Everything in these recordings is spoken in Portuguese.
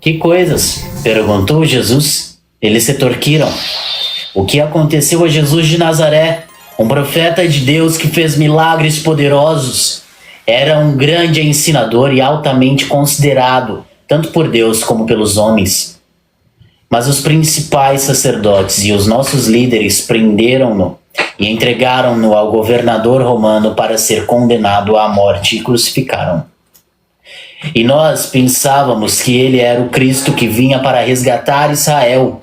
Que coisas? Perguntou Jesus. Eles se torquiram. O que aconteceu a Jesus de Nazaré? Um profeta de Deus que fez milagres poderosos. Era um grande ensinador e altamente considerado, tanto por Deus como pelos homens. Mas os principais sacerdotes e os nossos líderes prenderam-no e entregaram-no ao governador romano para ser condenado à morte e crucificaram. E nós pensávamos que ele era o Cristo que vinha para resgatar Israel.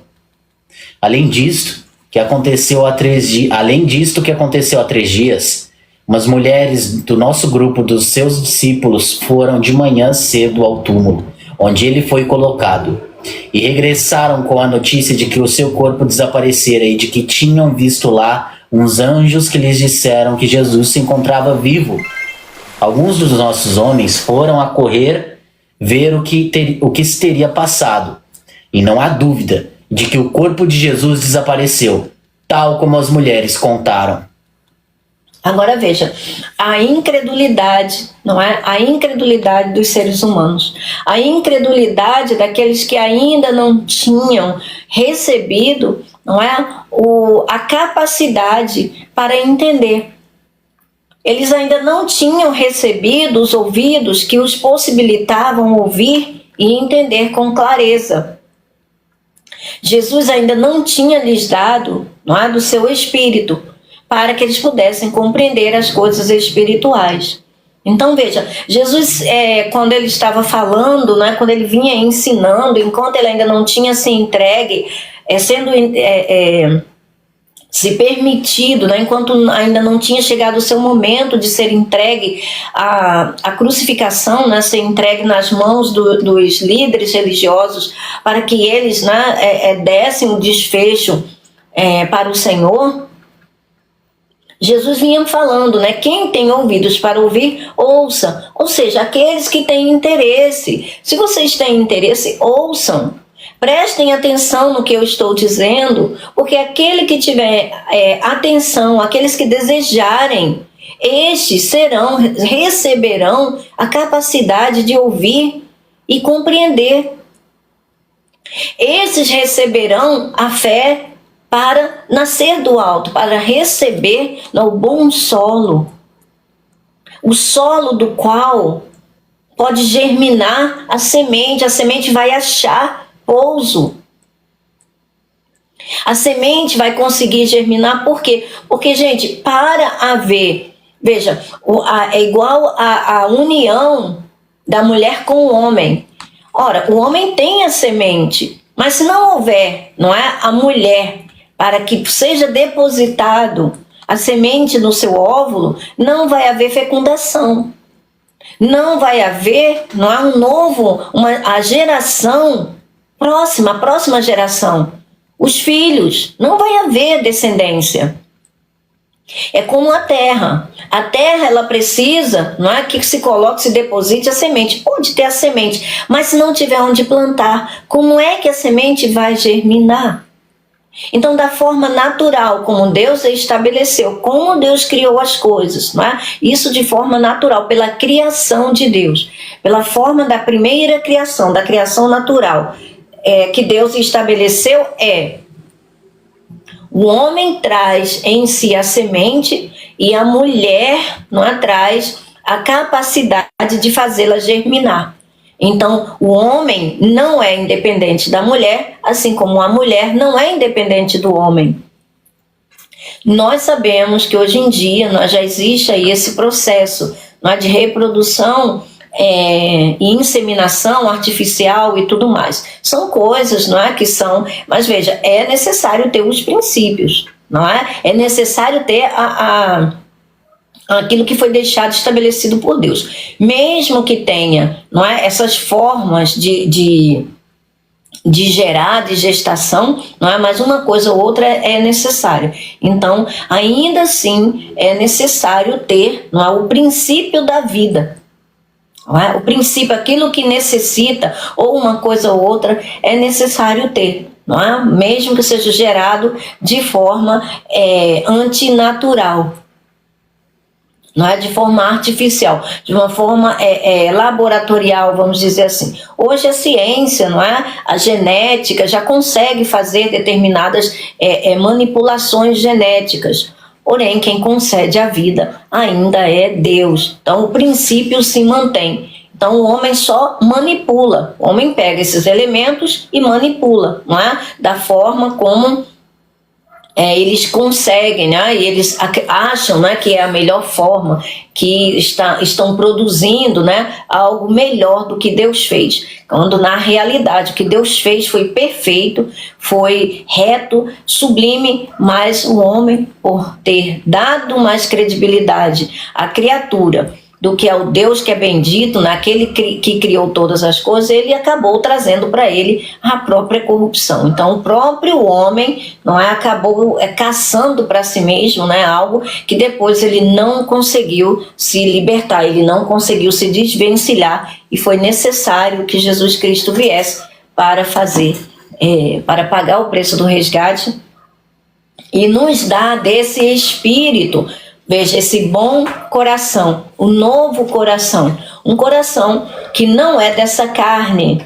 Além disto que aconteceu há 3 dias, umas mulheres do nosso grupo dos seus discípulos foram de manhã cedo ao túmulo, onde ele foi colocado, e regressaram com a notícia de que o seu corpo desaparecera e de que tinham visto lá uns anjos que lhes disseram que Jesus se encontrava vivo. Alguns dos nossos homens foram a correr ver o que se teria passado, e não há dúvida de que o corpo de Jesus desapareceu, tal como as mulheres contaram. Agora veja, a incredulidade, não é? A incredulidade dos seres humanos, a incredulidade daqueles que ainda não tinham recebido, não é? A capacidade para entender. Eles ainda não tinham recebido os ouvidos que os possibilitavam ouvir e entender com clareza. Jesus ainda não tinha lhes dado, não é, do seu espírito, para que eles pudessem compreender as coisas espirituais. Então veja, Jesus, quando ele estava falando, né, quando ele vinha ensinando, enquanto ele ainda não tinha se entregue, se permitido, né, enquanto ainda não tinha chegado o seu momento de ser entregue à crucificação, né, ser entregue nas mãos dos líderes religiosos, para que eles, né, dessem o desfecho para o Senhor. Jesus vinha falando, né? Quem tem ouvidos para ouvir, ouça. Ou seja, aqueles que têm interesse. Se vocês têm interesse, ouçam. Prestem atenção no que eu estou dizendo, porque aquele que tiver atenção, aqueles que desejarem, estes receberão a capacidade de ouvir e compreender. Esses receberão a fé para nascer do alto, para receber no bom solo, o solo do qual pode germinar a semente vai achar pouso. A semente vai conseguir germinar, por quê? Porque, gente, para haver, veja, é igual a união da mulher com o homem. Ora, o homem tem a semente, mas se não houver, não é, a mulher, para que seja depositado a semente no seu óvulo, não vai haver fecundação. Não vai haver, não há a geração próxima, a próxima geração. Os filhos, não vai haver descendência. É como a terra. A terra, ela precisa, não é, que se coloque, se deposite a semente. Pode ter a semente, mas se não tiver onde plantar, como é que a semente vai germinar? Então, da forma natural, como Deus estabeleceu, como Deus criou as coisas, não é? Isso de forma natural, pela criação de Deus, pela forma da primeira criação, da criação natural, que Deus estabeleceu, o homem traz em si a semente e a mulher, não é, traz a capacidade de fazê-la germinar. Então, o homem não é independente da mulher, assim como a mulher não é independente do homem. Nós sabemos que hoje em dia já existe aí esse processo, não é, de reprodução e inseminação artificial e tudo mais. São coisas, não é, que são... Mas veja, é necessário ter os princípios, não é? É necessário ter aquilo que foi deixado estabelecido por Deus. Mesmo que tenha, não é, essas formas de gerar, de gestação, não é, mas uma coisa ou outra é necessária. Então, ainda assim, é necessário ter, não é, o princípio da vida. Não é? O princípio, aquilo que necessita, ou uma coisa ou outra, é necessário ter. Não é? Mesmo que seja gerado de forma antinatural. não é de forma artificial, de uma forma laboratorial, vamos dizer assim. Hoje a ciência, não é, a genética já consegue fazer determinadas manipulações genéticas. Porém, quem concede a vida ainda é Deus. Então, o princípio se mantém. Então, o homem só manipula. O homem pega esses elementos e manipula, não é? Da forma como eles conseguem, né? E eles acham, né, que é a melhor forma, que estão produzindo, né, algo melhor do que Deus fez. Quando, na realidade, o que Deus fez foi perfeito, foi reto, sublime, mas o homem, por ter dado mais credibilidade à criatura do que ao Deus que é bendito, naquele que criou todas as coisas, ele acabou trazendo para ele a própria corrupção. Então, o próprio homem, não é, acabou caçando para si mesmo, né, algo que depois ele não conseguiu se libertar, ele não conseguiu se desvencilhar, e foi necessário que Jesus Cristo viesse para fazer, para pagar o preço do resgate e nos dar desse espírito. Veja, esse bom coração, o novo coração, um coração que não é dessa carne,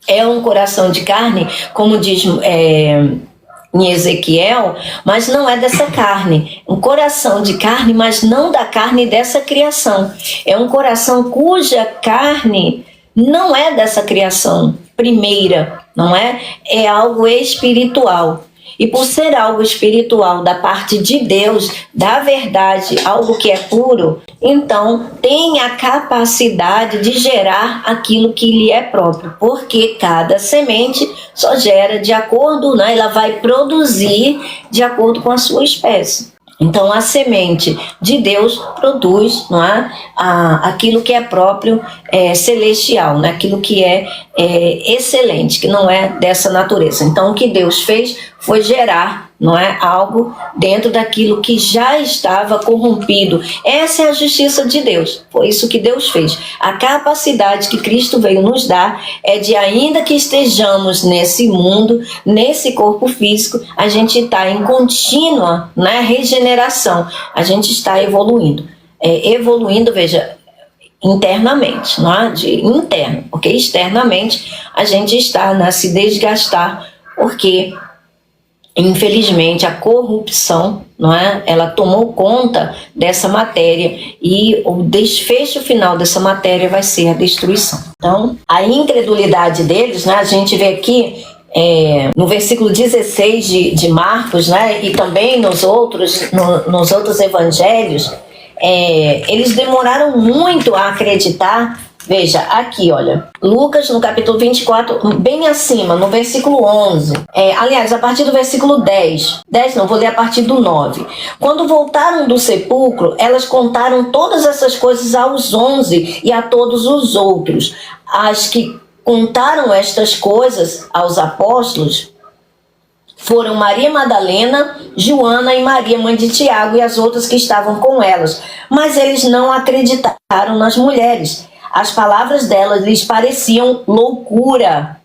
é um coração de carne, como diz em Ezequiel, mas não é dessa carne, um coração de carne, mas não da carne dessa criação, é um coração cuja carne não é dessa criação primeira, não é? É algo espiritual. E por ser algo espiritual da parte de Deus, da verdade, algo que é puro, então tem a capacidade de gerar aquilo que lhe é próprio. Porque cada semente só gera de acordo, né, ela vai produzir de acordo com a sua espécie. Então a semente de Deus produz, não é, aquilo que é próprio, celestial, né? Aquilo que é excelente, que não é dessa natureza. Então o que Deus fez foi gerar, não é, algo dentro daquilo que já estava corrompido. Essa é a justiça de Deus. Foi isso que Deus fez. A capacidade que Cristo veio nos dar é de, ainda que estejamos nesse mundo, nesse corpo físico, a gente está em contínua, né, regeneração. A gente está evoluindo. Evoluindo, veja, internamente, não é? Interno, porque externamente a gente está a se desgastar, porque infelizmente a corrupção, não é? Ela tomou conta dessa matéria e o desfecho final dessa matéria vai ser a destruição. Então, a incredulidade deles, né? A gente vê aqui no versículo 16 de Marcos, né? E também nos outros evangelhos, eles demoraram muito a acreditar. Veja, aqui, olha, Lucas, no capítulo 24, bem acima, no versículo 11. Aliás, a partir do versículo 10. 10 não, vou ler a partir do 9. Quando voltaram do sepulcro, elas contaram todas essas coisas aos 11 e a todos os outros. As que contaram estas coisas aos apóstolos foram Maria Madalena, Joana e Maria, mãe de Tiago, e as outras que estavam com elas. Mas eles não acreditaram nas mulheres. As palavras delas lhes pareciam loucura.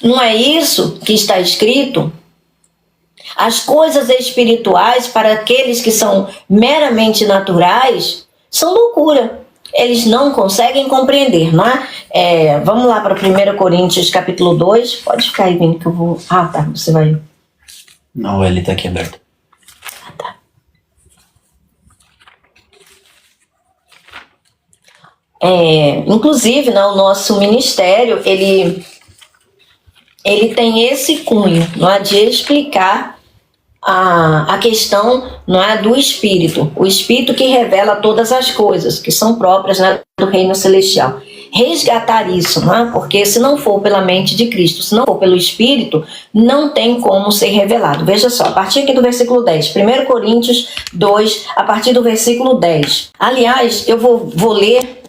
Não é isso que está escrito? As coisas espirituais, para aqueles que são meramente naturais, são loucura. Eles não conseguem compreender, não é? Vamos lá para 1 Coríntios capítulo 2. Pode ficar aí, Vini, que eu vou... Ah, tá, você vai... Não, ele está aqui aberto. Ah, tá. Inclusive, né, o nosso ministério, ele tem esse cunho, não é, de explicar a questão, não é, do Espírito, o Espírito que revela todas as coisas que são próprias, né, do reino celestial. Resgatar isso, não é? Porque se não for pela mente de Cristo, se não for pelo Espírito, não tem como ser revelado. Veja só, a partir aqui do versículo 10, 1 Coríntios 2, a partir do versículo 10. Aliás, eu vou ler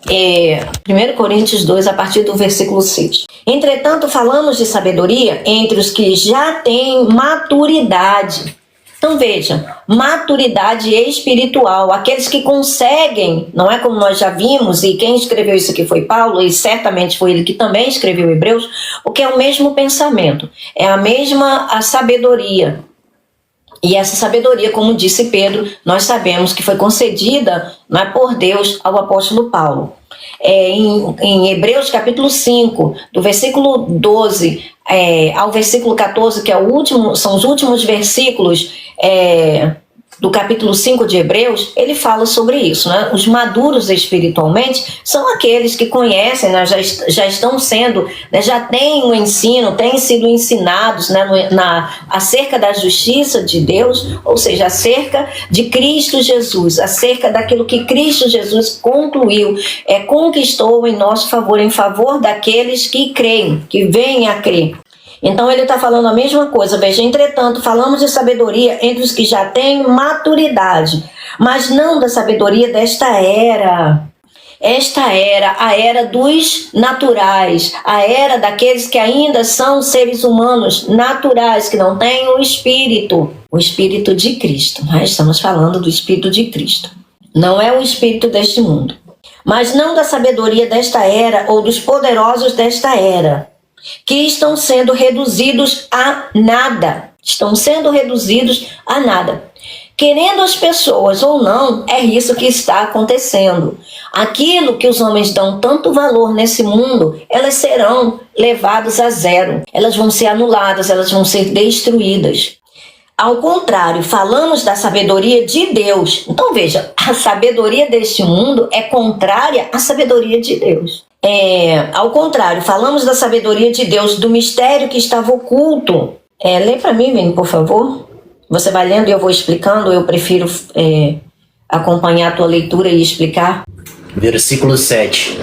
1 Coríntios 2, a partir do versículo 6. Entretanto, falamos de sabedoria entre os que já têm maturidade. Então veja, maturidade espiritual, aqueles que conseguem, não é, como nós já vimos, e quem escreveu isso aqui foi Paulo, e certamente foi ele que também escreveu Hebreus, porque é o mesmo pensamento, é a mesma sabedoria. E essa sabedoria, como disse Pedro, nós sabemos que foi concedida, não é, por Deus ao apóstolo Paulo. Em Hebreus capítulo 5, do versículo 12 ao versículo 14, que são os últimos versículos do capítulo 5 de Hebreus, ele fala sobre isso, né? Os maduros espiritualmente são aqueles que conhecem, né? já estão sendo, né? Já têm o ensino, têm sido ensinados, né? Acerca da justiça de Deus, ou seja, acerca de Cristo Jesus, acerca daquilo que Cristo Jesus concluiu, conquistou em nosso favor, em favor daqueles que creem, que vêm a crer. Então ele está falando a mesma coisa. Veja, entretanto, falamos de sabedoria entre os que já têm maturidade, mas não da sabedoria desta era. Esta era, a era dos naturais, a era daqueles que ainda são seres humanos naturais, que não têm o Espírito de Cristo. Nós estamos falando do Espírito de Cristo. Não é o Espírito deste mundo. Mas não da sabedoria desta era ou dos poderosos desta era, que estão sendo reduzidos a nada. Estão sendo reduzidos a nada. Querendo as pessoas ou não, é isso que está acontecendo. Aquilo que os homens dão tanto valor nesse mundo, elas serão levadas a zero. Elas vão ser anuladas, elas vão ser destruídas. Ao contrário, falamos da sabedoria de Deus. Então veja, a sabedoria deste mundo é contrária à sabedoria de Deus. Ao contrário, falamos da sabedoria de Deus, do mistério que estava oculto. Lê para mim, Vini, por favor. Você vai lendo e eu vou explicando. Eu prefiro acompanhar a tua leitura e explicar. Versículo 7.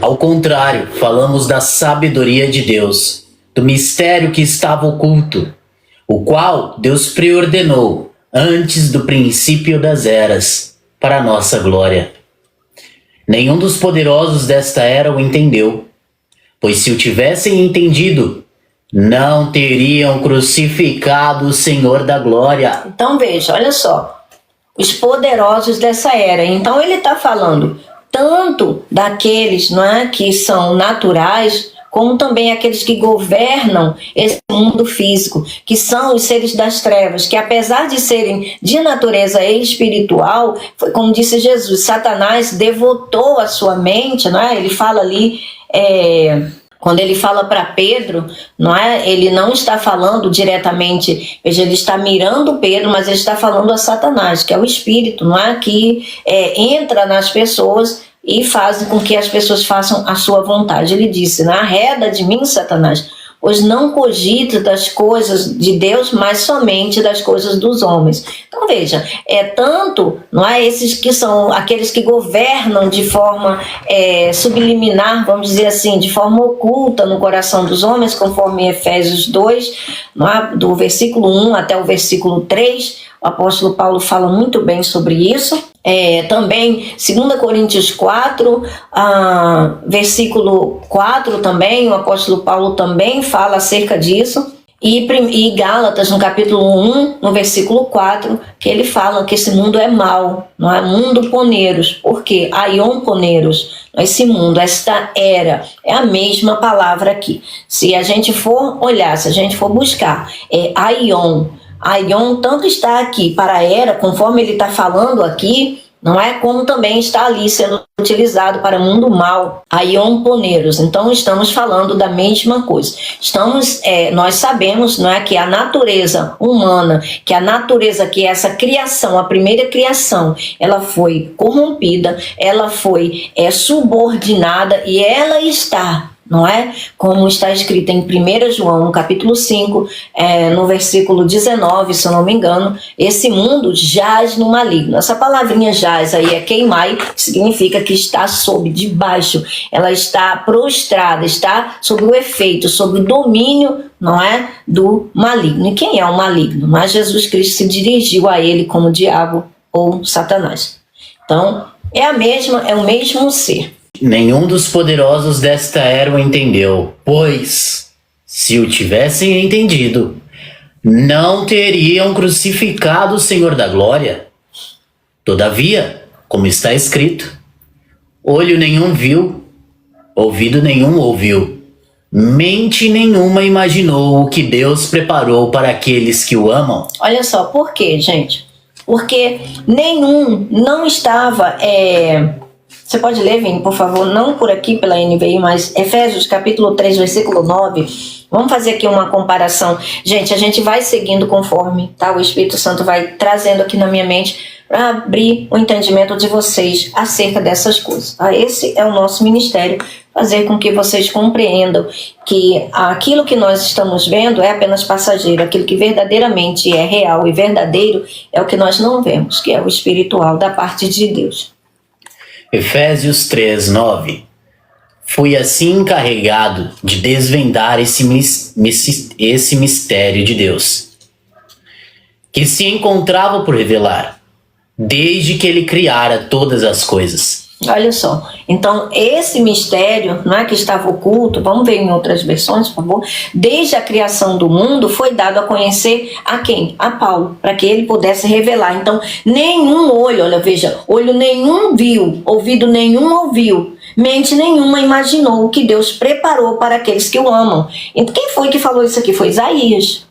Ao contrário, falamos da sabedoria de Deus, do mistério que estava oculto, o qual Deus preordenou antes do princípio das eras, para a nossa glória. Nenhum dos poderosos desta era o entendeu, pois se o tivessem entendido, não teriam crucificado o Senhor da glória. Então veja, olha só, os poderosos dessa era. Então ele está falando tanto daqueles, não é, que são naturais, como também aqueles que governam esse mundo físico, que são os seres das trevas, que apesar de serem de natureza espiritual, foi como disse Jesus, Satanás devotou a sua mente, não é? Ele fala ali, quando ele fala para Pedro, não é? Ele não está falando diretamente, veja, ele está mirando Pedro, mas ele está falando a Satanás, que é o espírito, não é? Que entra nas pessoas e fazem com que as pessoas façam a sua vontade. Ele disse, arreda de mim, Satanás, pois não cogito das coisas de Deus, mas somente das coisas dos homens. Então veja, tanto, não é, esses que são aqueles que governam de forma subliminar, vamos dizer assim, de forma oculta no coração dos homens, conforme Efésios 2, não é, do versículo 1 até o versículo 3, o apóstolo Paulo fala muito bem sobre isso. Também 2 Coríntios 4, versículo 4 também, o apóstolo Paulo também fala acerca disso. E Gálatas, no capítulo 1, no versículo 4, que ele fala que esse mundo é mau, não é mundo poneros. Por quê? Aion poneros. Esse mundo, esta era, é a mesma palavra aqui. Se a gente for olhar, se a gente for buscar, Aion. Aion tanto está aqui para a era, conforme ele está falando aqui, não é, como também está ali sendo utilizado para o mundo mal, Aion poneros. Então estamos falando da mesma coisa. Nós sabemos, não é, que a natureza humana, que a natureza, que essa criação, a primeira criação, ela foi corrompida, ela foi subordinada e ela está, não é? Como está escrito em 1 João, no capítulo 5, no versículo 19, se eu não me engano, esse mundo jaz no maligno. Essa palavrinha jaz aí é queimai, que significa que está sob, debaixo, ela está prostrada, está sob o efeito, sob o domínio, não é, do maligno. E quem é o maligno? Mas Jesus Cristo se dirigiu a ele como diabo ou Satanás. Então, é o mesmo ser. Nenhum dos poderosos desta era o entendeu, pois, se o tivessem entendido, não teriam crucificado o Senhor da glória. Todavia, como está escrito, olho nenhum viu, ouvido nenhum ouviu, mente nenhuma imaginou o que Deus preparou para aqueles que o amam. Olha só, por quê, gente? Porque nenhum não estava... Você pode ler, Vini, por favor, não por aqui pela NVI, mas Efésios capítulo 3, versículo 9. Vamos fazer aqui uma comparação. Gente, a gente vai seguindo conforme, tá? O Espírito Santo vai trazendo aqui na minha mente para abrir o entendimento de vocês acerca dessas coisas. Tá? Esse é o nosso ministério, fazer com que vocês compreendam que aquilo que nós estamos vendo é apenas passageiro, aquilo que verdadeiramente é real e verdadeiro é o que nós não vemos, que é o espiritual da parte de Deus. Efésios 3, 9. Fui assim encarregado de desvendar esse mistério de Deus, que se encontrava por revelar, desde que ele criara todas as coisas. Olha só, então esse mistério, não é, que estava oculto, vamos ver em outras versões, por favor, desde a criação do mundo foi dado a conhecer a quem? A Paulo, para que ele pudesse revelar. Então nenhum olho, olha, veja, olho nenhum viu, ouvido nenhum ouviu, mente nenhuma imaginou o que Deus preparou para aqueles que o amam. Então quem foi que falou isso aqui? Foi Isaías.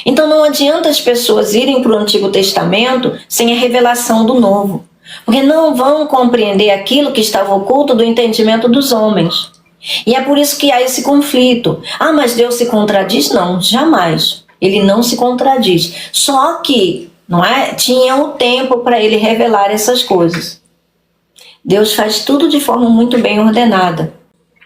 Então não adianta as pessoas irem para o Antigo Testamento sem a revelação do Novo, porque não vão compreender aquilo que estava oculto do entendimento dos homens. E é por isso que há esse conflito. Ah, mas Deus se contradiz? Não, jamais. Ele não se contradiz. Só que, não é, tinha o tempo para ele revelar essas coisas. Deus faz tudo de forma muito bem ordenada.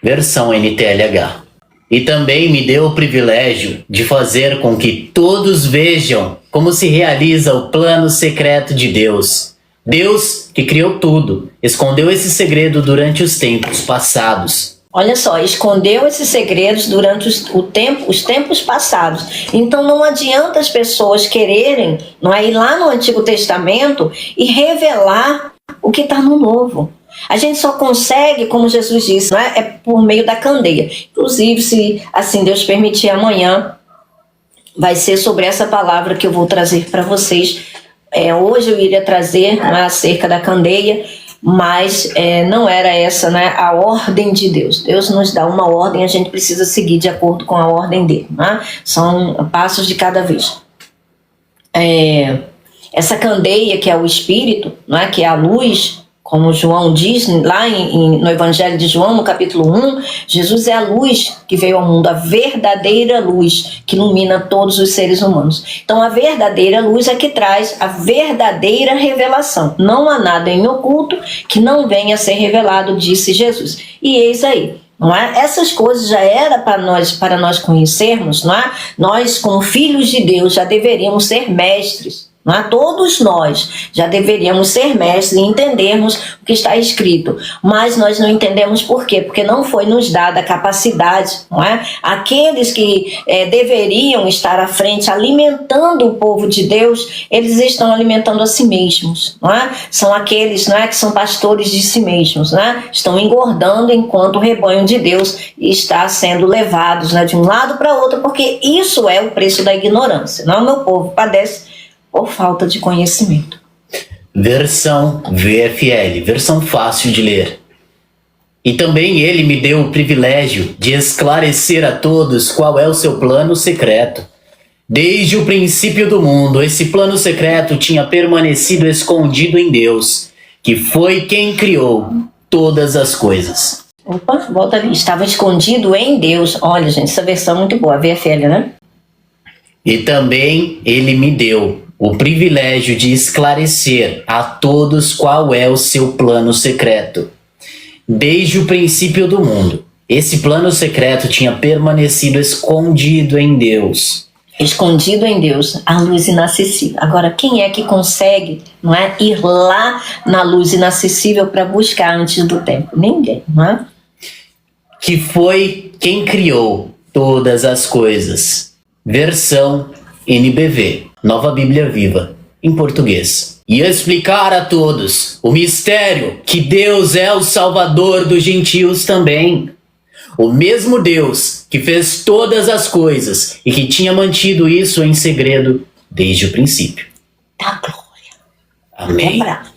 Versão NTLH. E também me deu o privilégio de fazer com que todos vejam como se realiza o plano secreto de Deus. Deus, que criou tudo, escondeu esse segredo durante os tempos passados. Olha só, escondeu esses segredos durante os tempos passados. Então não adianta as pessoas quererem, não é, ir lá no Antigo Testamento e revelar o que está no Novo. A gente só consegue, como Jesus disse, não é? É por meio da candeia. Inclusive, se assim Deus permitir, amanhã vai ser sobre essa palavra que eu vou trazer para vocês. Hoje eu iria trazer, não é, acerca da candeia, mas não era essa, né, a ordem de Deus. Deus nos dá uma ordem, a gente precisa seguir de acordo com a ordem dele. Né? São passos de cada vez. Essa candeia que é o Espírito, não é, que é a luz, como João diz lá no Evangelho de João, no capítulo 1, Jesus é a luz que veio ao mundo, a verdadeira luz que ilumina todos os seres humanos. Então a verdadeira luz é que traz a verdadeira revelação. Não há nada em oculto que não venha a ser revelado, disse Jesus. E eis aí. Não é? Essas coisas já era para nós conhecermos, não é? Nós, como filhos de Deus, já deveríamos ser mestres. Não é? Todos nós já deveríamos ser mestres e entendermos o que está escrito, mas nós não entendemos por quê? Porque não foi nos dada a capacidade, não é? Aqueles que deveriam estar à frente alimentando o povo de Deus, eles estão alimentando a si mesmos, não é? São aqueles, não é, que são pastores de si mesmos, não é? Estão engordando enquanto o rebanho de Deus está sendo levados, né, de um lado para outro, porque isso é o preço da ignorância, não? O meu povo padece por falta de conhecimento. Versão VFL, versão fácil de ler. E também ele me deu o privilégio de esclarecer a todos qual é o seu plano secreto. Desde o princípio do mundo, esse plano secreto tinha permanecido escondido em Deus, que foi quem criou todas as coisas. Opa, volta ali. Estava escondido em Deus. Olha, gente, essa versão é muito boa, a VFL, né? E também ele me deu o privilégio de esclarecer a todos qual é o seu plano secreto. Desde o princípio do mundo, esse plano secreto tinha permanecido escondido em Deus. Escondido em Deus, a luz inacessível. Agora, quem é que consegue, não é, ir lá na luz inacessível para buscar antes do tempo? Ninguém, não é? Que foi quem criou todas as coisas. Versão NBV, Nova Bíblia Viva, em português. E explicar a todos o mistério que Deus é o Salvador dos gentios também. O mesmo Deus que fez todas as coisas e que tinha mantido isso em segredo desde o princípio. Da glória. Amém. Lembrar.